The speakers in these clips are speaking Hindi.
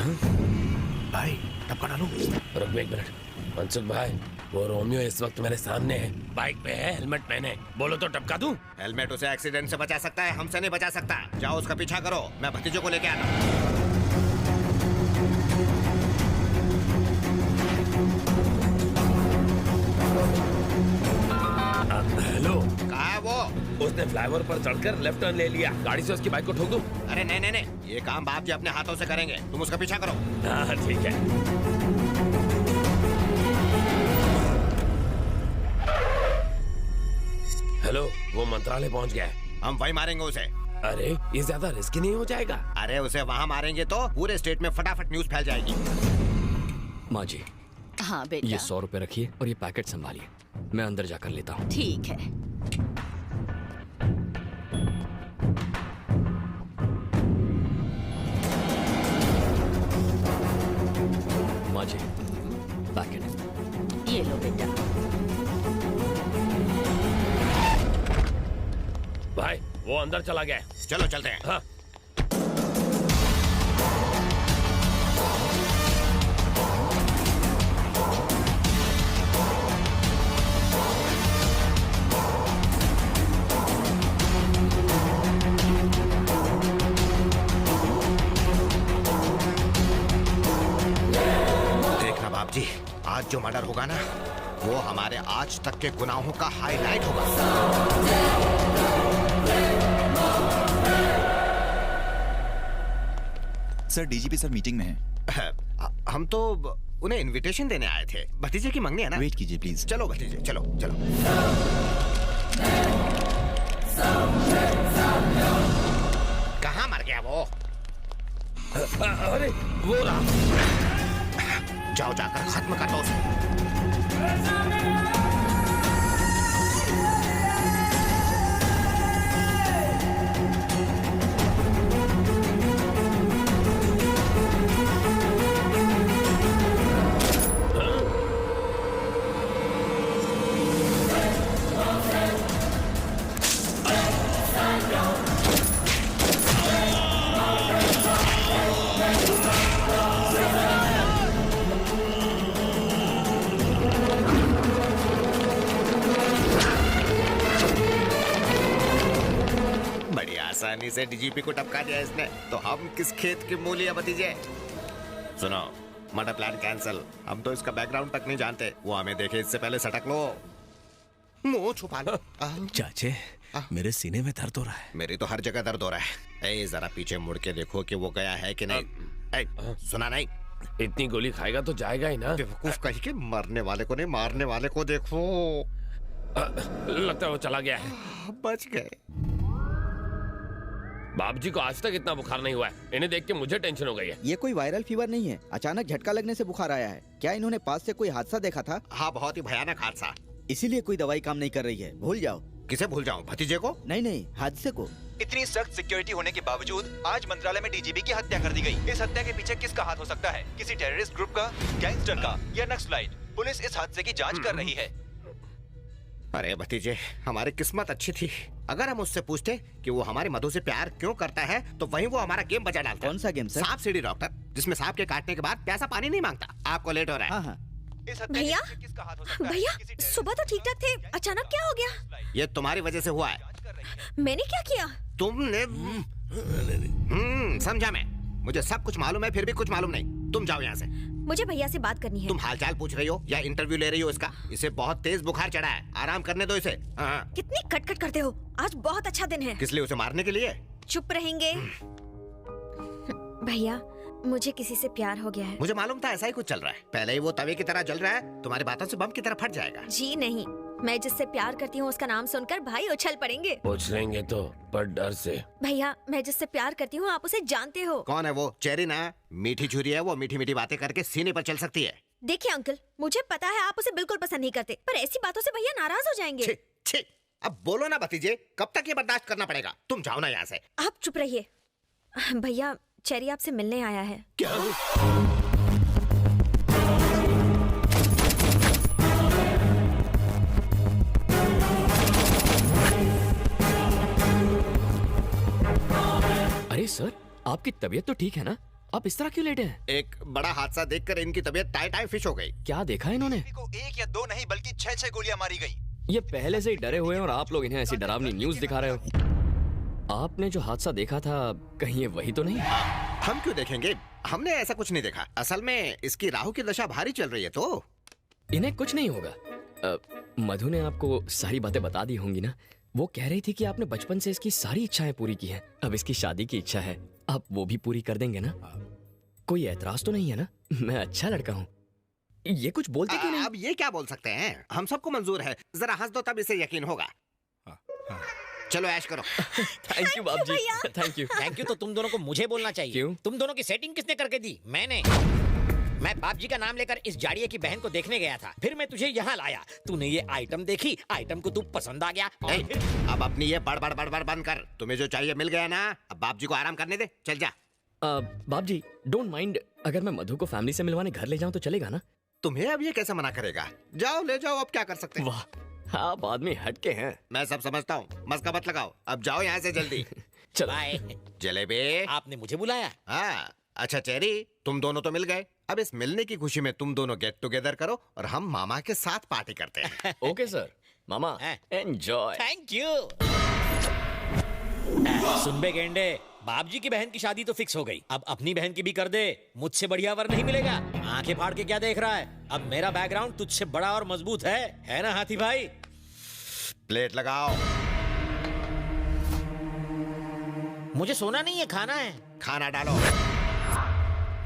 भाई टपका डालूं? रुक एक मिनट। मनसुख भाई, वो रोमियो इस वक्त मेरे सामने है, बाइक पे है, हेलमेट पहने। बोलो तो टपका दूं? हेलमेट उसे एक्सीडेंट से बचा सकता है, हमसे नहीं बचा सकता। जाओ उसका पीछा करो, मैं भतीजे को लेके आता हूँ। हेलो। कहाँ है वो? उसने फ्लाईओवर पर चढ़कर लेफ्ट टर्न ले लिया। गाड़ी से उसकी बाइक को ठोक दूं? अरे नहीं नहीं नहीं, ये काम बाप जी अपने हाथों से करेंगे, तुम उसका पीछा करो। हाँ ठीक है। हेलो, वो मंत्रालय पहुंच गया है। हम वही मारेंगे उसे। अरे ये ज्यादा रिस्की नहीं हो जाएगा? अरे उसे वहाँ मारेंगे तो पूरे स्टेट में फटाफट न्यूज फैल जाएगी। माँ जी, हाँ बेटा, ये 100 रुपए रखिए और ये पैकेट संभालिए, मैं अंदर जाकर लेता हूँ। ठीक है। माँ जी, पैकेट। ये लो बेटा। भाई वो अंदर चला गया है। चलो चलते हैं। हाँ। देखना बाप जी, आज जो मर्डर होगा ना, वो हमारे आज तक के गुनाहों का हाईलाइट होगा। सर, डीजीपी सर मीटिंग में हैं। हम तो उन्हें इनविटेशन देने आए थे। भतीजे की मंगनी है ना? वेट कीजिए प्लीज। चलो भतीजे, चलो चलो। कहाँ मर गया वो? अरे वो रहा। जाओ जाकर खत्म कर दो उसे। आसानी से डीजीपी को टपका दिया इसने, तो हम किस खेत की मूली है भतीजे? सुनो, मर्डर प्लान कैंसिल। हम तो इसका बैकग्राउंड तक नहीं जानते, वो हमें देखे इससे पहले सटक लो। मुंह छुपा लो। चाचे, मेरे सीने में दर्द हो रहा है। मेरी तो हर जगह दर्द हो रहा है। ए, जरा पीछे मुड़ के देखो कि वो गया है कि नहीं। ए, सुना नहीं? इतनी गोली खाएगा तो जाएगा ही ना। बेवकूफ कहीं के, मरने वाले को नहीं मारने वाले को देखो। लगता है वो चला गया है। बच गए। बाप जी को आज तक इतना बुखार नहीं हुआ है, इन्हें देख के मुझे टेंशन हो गई है। ये कोई वायरल फीवर नहीं है, अचानक झटका लगने से बुखार आया है। क्या इन्होंने पास से कोई हादसा देखा था? हाँ, बहुत ही भयानक हादसा। इसीलिए कोई दवाई काम नहीं कर रही है। भूल जाओ। किसे भूल जाऊं? भतीजे को? नहीं नहीं, हादसे को। इतनी सख्त सिक्योरिटी होने के बावजूद आज मंत्रालय में डीजीपी की हत्या कर दी गई। इस हत्या के पीछे किसका हाथ हो सकता है? किसी टेररिस्ट ग्रुप का, गैंगस्टर का या नक्सलाइट? पुलिस इस हादसे की जांच कर रही है। अरे भतीजे, हमारी किस्मत अच्छी थी। अगर हम उससे पूछते कि वो हमारी मधु से प्यार क्यों करता है, तो वहीं वो हमारा गेम बजा डालता। कौन सा गेम सर? सांप सीढ़ी डॉक्टर, जिसमें सांप के काटने के बाद प्यासा पानी नहीं मांगता। आपको लेट हो रहा है। हाँ हाँ। भैया, भैया सुबह तो ठीक ठाक थे, अचानक क्या हो गया? ये तुम्हारी वजह से हुआ है। मैंने क्या किया? तुमने समझा मैं। मुझे सब कुछ मालूम है, फिर भी कुछ मालूम नहीं। तुम जाओ यहाँ से। मुझे भैया से बात करनी है। तुम हालचाल पूछ रही हो या इंटरव्यू ले रही हो इसका? इसे बहुत तेज बुखार चढ़ा है, आराम करने दो इसे। हाँ। कितनी कटकट करते हो, आज बहुत अच्छा दिन है। किस लिए? उसे मारने के लिए? चुप रहेंगे? भैया, मुझे किसी से प्यार हो गया है। मुझे मालूम था ऐसा ही कुछ चल रहा है। पहले ही वो तवे की तरह जल रहा है, तुम्हारी बातों से बम की तरह फट जाएगा। जी नहीं, मैं जिससे प्यार करती हूँ उसका नाम सुनकर भाई उछल पड़ेंगे। उछलेंगे तो, पर डर से। भैया, मैं जिससे प्यार करती हूँ आप उसे जानते हो। कौन है वो? चेरी ना? मीठी छुरी है वो, मीठी मीठी बातें करके सीने पर चल सकती है। देखिए अंकल, मुझे पता है आप उसे बिल्कुल पसंद नहीं करते, पर ऐसी बातों से भैया नाराज हो जाएंगे। छी, छी, अब बोलो ना भतीजे, कब तक ये बर्दाश्त करना पड़ेगा? तुम जाओ ना यहाँ से। आप चुप रहिए। भैया, चेरी आपसे मिलने आया है। क्या? अरे सर, आपकी तबीयत तो ठीक है ना? आप इस तरह क्यों लेटे हैं? एक बड़ा हादसा देखकर इनकी तबीयत टाई टाई फिश हो गई। क्या देखा इन्होंने? को 1 या 2 नहीं बल्कि 6 गोलियां मारी गई। ये पहले से ही डरे हुए हैं और आप लोग इन्हें ऐसी डरावनी न्यूज़ दिखा रहे हो। आपने जो हादसा देखा था कहीं ये वही तो नहीं? हम क्यों देखेंगे, हमने ऐसा कुछ नहीं देखा। असल में इसकी राहु की दशा भारी चल रही है तो इन्हें कुछ नहीं होगा। मधु ने आपको सारी बातें बता दी होंगी ना? वो कह रही थी कि आपने बचपन से इसकी सारी इच्छाएं पूरी की हैं। अब इसकी शादी की इच्छा है, आप वो भी पूरी कर देंगे ना? कोई ऐतराज तो नहीं है ना? मैं अच्छा लड़का हूँ। ये कुछ बोलते क्यों नहीं? अब ये क्या बोल सकते हैं, हम सबको मंजूर है। जरा हंस दो तब इसे यकीन होगा। चलो ऐश करो। थैंक यू बाप जी, थैंक यू। थैंक यू तो तुम दोनों को मुझे बोलना चाहिए। क्यों? तुम दोनों की सेटिंग किसने करके दी? मैंने। मैं बाप जी का नाम लेकर इस जाड़िए की बहन को देखने गया था, फिर मैं तुझे यहाँ लाया। तूने ये आइटम देखी, आइटम को तू पसंद आ गया और फिर... अब अपनी ये बड़ बंद कर। तुम्हें जो चाहिए मिल गया ना, अब बाप जी को आराम करने दे, चल जा। बाप जी डोंट माइंड, अगर मैं मधु को फैमिली से मिलवाने घर ले जाऊं तो चलेगा ना? तुम्हें अब ये कैसे मना करेगा? जाओ ले जाओ, अब क्या कर सकते हैं। वाह आप आदमी हटके हैं। मैं सब समझता हूँ, मस्का मत लगाओ। अब जाओ यहाँ से जल्दी। चलो। बाय। जलेबी। आपने मुझे बुलाया? हाँ अच्छा चेरी, तुम दोनों तो मिल गए। अब इस मिलने की खुशी में तुम दोनों गेट टुगेदर करो और हम मामा के साथ पार्टी करते हैं। Okay sir. मामा एंजॉय। Thank you. सुन बे गेंडे, बाप जी की बहन की शादी तो फिक्स हो गई, अब अपनी बहन की भी कर दे। मुझसे बढ़िया वर नहीं मिलेगा। आंखें फाड़ के क्या देख रहा है? अब मेरा बैकग्राउंड तुझसे बड़ा और मजबूत है ना हाथी भाई? प्लेट लगाओ। मुझे सोना नहीं है, खाना है। खाना डालो।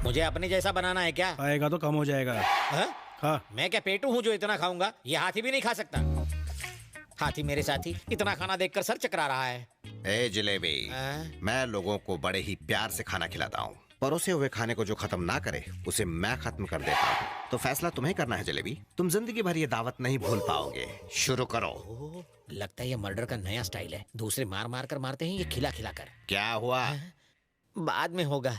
मुझे अपने जैसा बनाना है क्या? आएगा तो कम हो जाएगा। हाँ? हाँ। मैं क्या पेटू हूँ जो इतना खाऊंगा? ये हाथी भी नहीं खा सकता। हाथी मेरे साथी इतना खाना देखकर सर चकरा रहा है। ए जलेबी, मैं लोगों को बड़े ही प्यार से खाना खिलाता हूँ। परोसे हुए खाने को जो खत्म ना करे उसे मैं खत्म कर देता हूँ। तो फैसला तुम्हें करना है जलेबी। तुम जिंदगी भर ये दावत नहीं भूल पाओगे। शुरू करो। लगता है ये मर्डर का नया स्टाइल है। दूसरे मार मार कर मारते हैं, ये खिला खिला कर। क्या हुआ? बाद में होगा।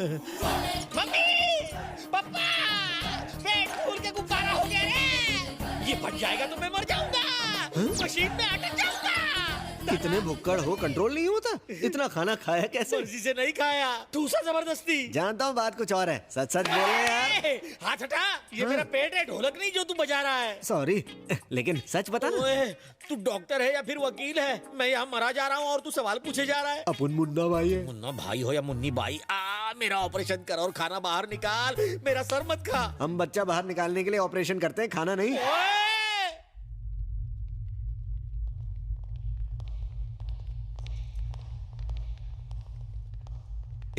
मम्मी, पापा, पेट फूल के गुब्बारा हो गया रे। ये फट जाएगा तो मैं मर जाऊंगा। मशीन में अटक जाऊंगा। इतने भुक्कड़ हो, कंट्रोल नहीं होता? इतना खाना खाया कैसे? मर्जी से नहीं खाया, दूसरा जबरदस्ती। जानता हूँ बात कुछ और है, सच सच बोल रहे यार। हाथ हटा, ये मेरा पेट है, ढोलक नहीं जो तू बजा रहा है। सॉरी, लेकिन सच बता ना। ओए, तू डॉक्टर है या फिर वकील है? मैं यहाँ मरा जा रहा हूँ और तू सवाल पूछे जा रहा है। अपन मुन्ना भाई है। मुन्ना भाई हो या मुन्नी बाई, मेरा ऑपरेशन कर और खाना बाहर निकाल। मेरा सर मत खा। हम बच्चा बाहर निकालने के लिए ऑपरेशन करते हैं, खाना नहीं।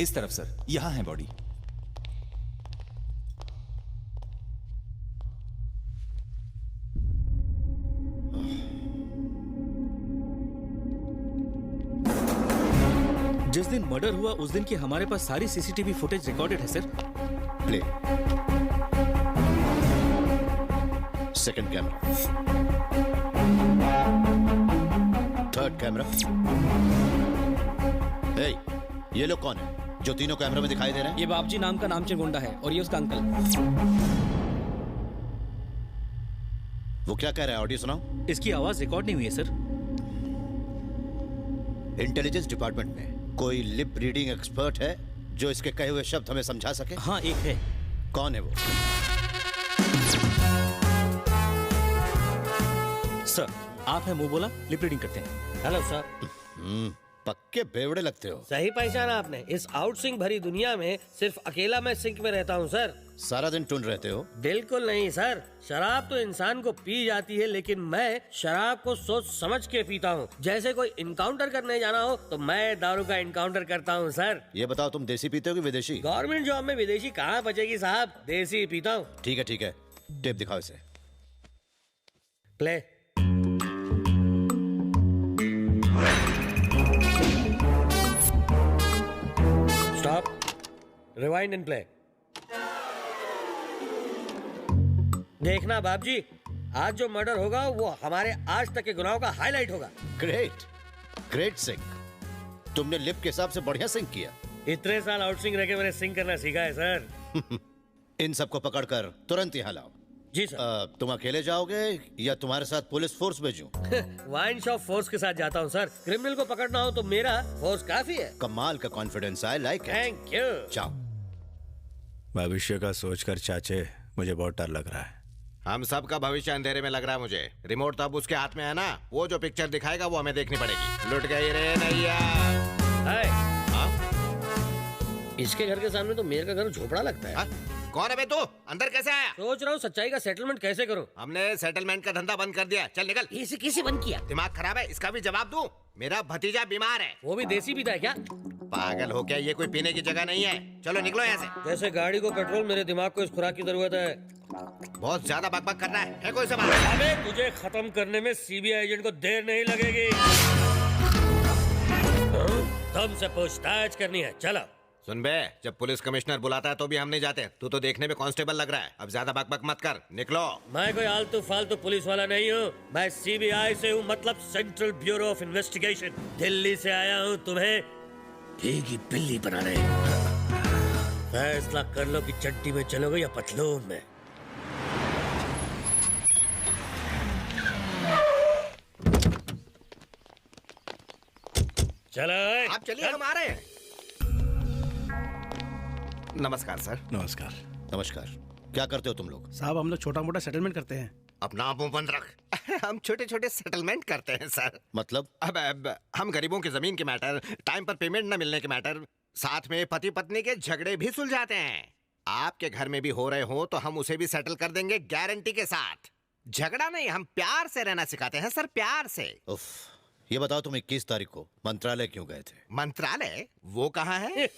इस तरफ सर, यहां है बॉडी। जिस दिन मर्डर हुआ उस दिन की हमारे पास सारी सीसीटीवी फुटेज रिकॉर्डेड है sir. Play. Second camera, third camera. ए, ये लोग कौन है जो तीनों कैमरे में दिखाई दे रहे हैं? ये बापजी नाम का नामचीन गुंडा है और ये उसका अंकल। वो क्या कह रहा है? ऑडियो सुनाओ। इसकी आवाज रिकॉर्ड नहीं हुई है सर। इंटेलिजेंस डिपार्टमेंट में कोई लिप रीडिंग एक्सपर्ट है जो इसके कहे हुए शब्द हमें समझा सके? हाँ एक है। कौन है वो? सर आप है मुंह बोला, लिप रीडिंग करते हैं। Hello sir. पक्के बेवड़े लगते हो। सही पहचाना आपने। इस आउटसिंग भरी दुनिया में सिर्फ अकेला मैं सिंक में रहता हूँ सर। सारा दिन टून रहते हो? बिल्कुल नहीं सर, शराब तो इंसान को पी जाती है, लेकिन मैं शराब को सोच समझ के पीता हूँ। जैसे कोई इनकाउंटर करने जाना हो तो मैं दारू का इनकाउंटर करता हूँ सर। ये बताओ, तुम देसी पीते हो कि विदेशी? गवर्नमेंट जॉब में विदेशी कहाँ बचेगी साहब, देसी पीता हूँ। ठीक है, टेप दिखाओ इसे। Play. Stop, rewind and play. देखना बाप जी, आज जो मर्डर होगा वो हमारे आज तक के गुनाहों का हाईलाइट होगा। Great sink. तुमने लिप के हिसाब से बढ़िया सिंक किया। इतने साल आउटसिंग रह के मैंने सिंक करना सीखा है सर। इन सबको पकड़कर तुरंत यहाँ लाओ। जी सर। तुम अकेले जाओगे या तुम्हारे साथ पुलिस फोर्स भेजूं? वाइन शॉप फोर्स के साथ जाता हूँ सर। क्रिमिनल को पकड़ना हो तो मेरा फोर्स काफी है। कमाल का confidence, I like it. Thank you. जाओ। भविष्य का सोचकर चाचे मुझे बहुत डर लग रहा है। हम सब का भविष्य अंधेरे में लग रहा है मुझे। रिमोट तो अब उसके हाथ में है ना, वो जो पिक्चर दिखाएगा वो हमें देखनी पड़ेगी। लुट गई रे नैया। इसके घर के सामने तो मेरे का घर झोपड़ा लगता है। कौन है बे तू? अंदर कैसे आया? सोच रहा हूँ सच्चाई का सेटलमेंट कैसे करूँ। हमने सेटलमेंट का धंधा बंद कर दिया। चल निकल। इसे किसे बंद किया? दिमाग खराब है, इसका भी जवाब दूं? मेरा भतीजा बीमार है। वो भी देसी पीता है क्या? पागल हो क्या? ये कोई पीने की जगह नहीं है। चलो निकलो यहाँ से। जैसे गाड़ी को पेट्रोल, मेरे दिमाग को इस खुराक की जरूरत है। बहुत ज्यादा बकबक कर रहा है। है कोई से बात? अबे तुझे खत्म करने में सीबीआई एजेंट को देर नहीं लगेगी। तुमसे पूछताछ करनी है। चलो। सुन बे, जब पुलिस कमिश्नर बुलाता है तो भी हम नहीं जाते। तू तो देखने में कांस्टेबल लग रहा है। अब ज्यादा बकबक मत कर, निकलो। मैं कोई आलतू फालतू पुलिस वाला नहीं हूँ। मैं सीबीआई से हूँ, मतलब central bureau of investigation. Delhi से आया हूँ तुम्हें भीगी बिल्ली बनाने। फैसला कर लो कि चड्डी में चलोगे या पतलून में। चलो आप चलिए, हम आ रहे हैं। नमस्कार सर। नमस्कार। नमस्कार। क्या करते हो तुम लोग? साहब हम लोग छोटा मोटा सेटलमेंट करते हैं। अपना मुंह बंद रख। हम छोटे छोटे सेटलमेंट करते हैं सर। मतलब? अब हम गरीबों की जमीन के मैटर, टाइम पर पेमेंट न मिलने के मैटर, साथ में पति पत्नी के झगड़े भी सुलझाते हैं। आपके घर में भी हो रहे हो तो हम उसे भी सेटल कर देंगे गारंटी के साथ। झगड़ा नहीं, हम प्यार से रहना सिखाते हैं सर, प्यार से। उफ, ये बताओ तुम 21 तारीख को मंत्रालय क्यों गए थे? मंत्रालय? वो कहाँ है?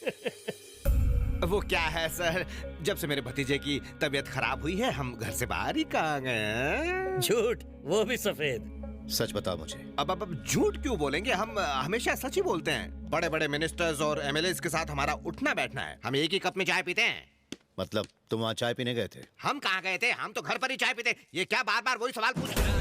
वो क्या है सर, जब से मेरे भतीजे की तबीयत खराब हुई है हम घर से बाहर ही कहाँ गए। झूठ, वो भी सफेद। सच बताओ मुझे। अब झूठ क्यों बोलेंगे, हम हमेशा सच ही बोलते हैं। बड़े बड़े मिनिस्टर्स और एमएलए के साथ हमारा उठना बैठना है। हम एक ही कप में चाय पीते हैं। मतलब तुम वहाँ चाय पीने गए थे? हम कहाँ गए थे, हम तो घर पर ही चाय पीते। ये क्या बार बार वही सवाल पूछ रहे हैं?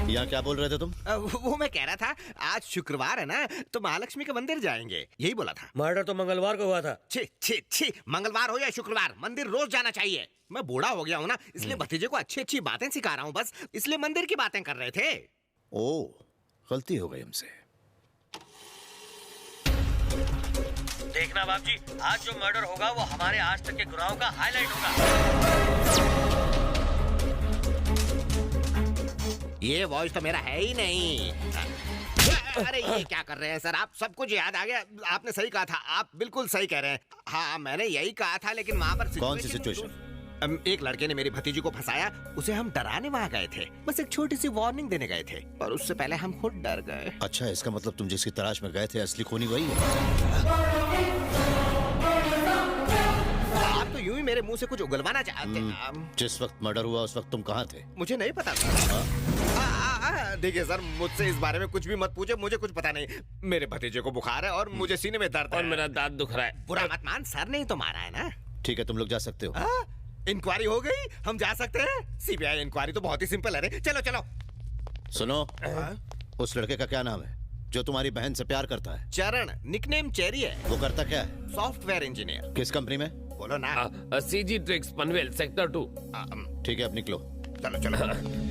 यहाँ क्या बोल रहे थे तुम? वो मैं कह रहा था आज शुक्रवार है ना, तो महालक्ष्मी के मंदिर जाएंगे, यही बोला था। मर्डर तो मंगलवार को हुआ था। छी छी छी, मंगलवार हो या शुक्रवार, मंदिर रोज जाना चाहिए। मैं बूढ़ा हो गया हूँ ना, इसलिए भतीजे को अच्छी अच्छी बातें सिखा रहा हूँ बस, इसलिए मंदिर की बातें कर रहे थे। ओ, गलती हो गई हमसे। देखना बाप जी, आज जो मर्डर होगा वो हमारे आज तक के गुनाहों का हाईलाइट होगा। ये वॉइस तो मेरा है ही नहीं। अरे ये क्या कर रहे हैं सर, आप सब कुछ याद आ गया। आपने सही कहा था, आप बिल्कुल सही कह रहे हैं। हाँ मैंने यही कहा था, लेकिन वहाँ पर कौन सी सिचुएशन? एक लड़के ने मेरी भतीजी को फंसाया, उसे हम डराने वहाँ गए थे, बस एक छोटी सी वार्निंग देने गए थे, पर उससे पहले हम खुद डर गए। अच्छा, इसका मतलब तुम जिसकी तलाश में गए थे असली खूनी वही है। आप तो यूं ही मेरे मुंह से कुछ उगलवाना चाहते हैं। जिस वक्त मर्डर हुआ उस वक्त तुम कहाँ थे? मुझे नहीं पता था। देखिए सर, मुझसे इस बारे में कुछ भी मत पूछे, मुझे कुछ पता नहीं। मेरे भतीजे को बुखार है और मुझे सीने में दर्द है। और मेरा दांत दुख रहा है। बुरा मत मान, सर ने ही तो मारा है ना। ठीक है, तुम लोग जा सकते हो। इंक्वायरी हो गई, हम जा सकते हैं। सीबीआई इंक्वायरी तो बहुत ही सिंपल है रे। चलो चलो। सुनो, उस लड़के का क्या नाम है जो तुम्हारी बहन से प्यार करता है? चरण, निकनेम चेरी है। वो करता क्या है? Software engineer. किस कंपनी में? बोलो ना। CG tricks Panvel sector 2। ठीक है, अब निकलो। चलो चलो।